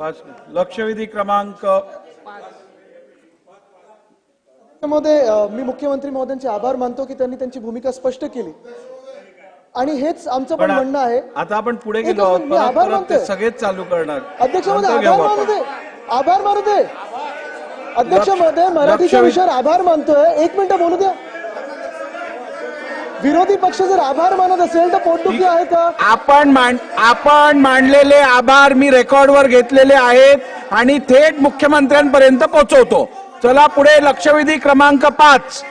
लक्षवेधी क्रमांक महोदय, मी मुख्यमंत्री महोदयांचे आभार मानतो की त्यांनी त्यांची भूमिका स्पष्ट केली आणि हेच आमचं पण म्हणणं आहे. आता आपण पुढे गेलो एकच आहोत, मिनिट, मी आभार परत ते मानतोय. सगळेच चालू करणार. अध्यक्ष महोदय, नंतर घेऊ आभार आपण. मानतोय. आभार मानतोय. अध्यक्ष महोदय, मराठीच्या विषयावर आभार मानतोय. एक मिनिट बोलू द्या. विरोधी पक्ष जर आभार मानत असेल तर पोटदुखी आहे का? आपण मांडलेले आभार मी रेकॉर्डवर घेतलेले आहेत आणि थेट मुख्यमंत्र्यांपर्यंत पोहोचवतो. चला पुढे. लक्षवेधी क्रमांक 5.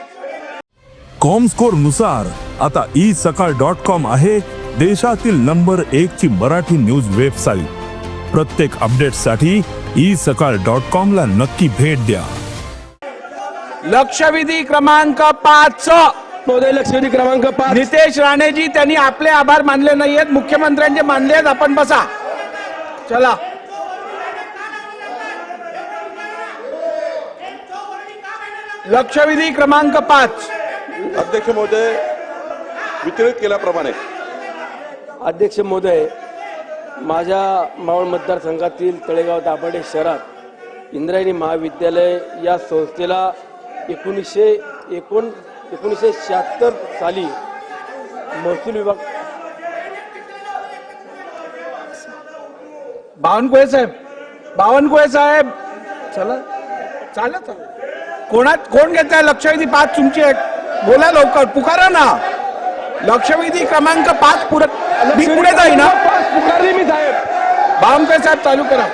कॉमस्कोर नुसार आता isakal.com आहे देशातील नंबर 1 ची मराठी न्यूज वेबसाईट. प्रत्येक अपडेटसाठी isakal.com ला नक्की भेट द्या. लक्षवेधी क्रमांक 5. महोदय, लक्षवेधी क्रमांक 5. नितेश राणेजी, त्यांनी आपले आभार मानले नाहीयेत, मुख्यमंत्र्यांचे मानले आहेत. आपण बसा. चला. लक्षवेधी क्रमांक 5. अध्यक्ष महोदय, वितरित केल्याप्रमाणे अध्यक्ष महोदय, माझ्या मावळ मतदारसंघातील तळेगाव दाभाडे शहरात इंद्रायणी महाविद्यालय या संस्थेला 1976 साली महसूल विभाग. बावनकुळे साहेब, चला. चालत कोण घेत आहे लक्षवेधी 5 तुमची आहे? बोला लवकर, पुकारा ना. लक्षवेधी क्रमांक 5 मी पुढे जाई ना. पुकारली मी साहेब. बावनकुळे साहेब चालू करा.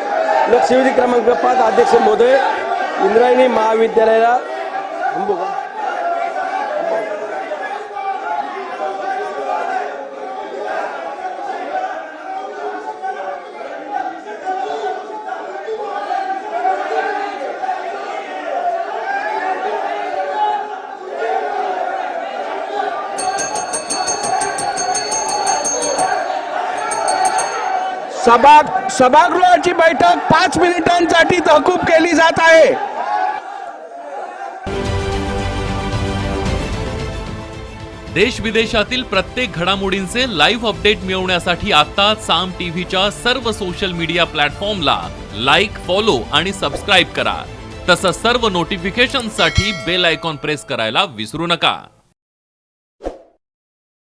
लक्षवेधी क्रमांक 5. अध्यक्ष महोदय, इंद्रायणी महाविद्यालयाला थांबू का? सभागृहाची बैठक 5 मिनिटांसाठी तहकूब केली जात आहे. देश विदेशातील प्रत्येक घडामोडींचे लाईव्ह अपडेट मिळवण्यासाठी आता साम टीव्हीच्या सर्व सोशल मीडिया प्लॅटफॉर्मला लाईक, फॉलो आणि सबस्क्राईब करा. तसंच सर्व नोटिफिकेशनसाठी बेल आयकॉन प्रेस करायला विसरू नका.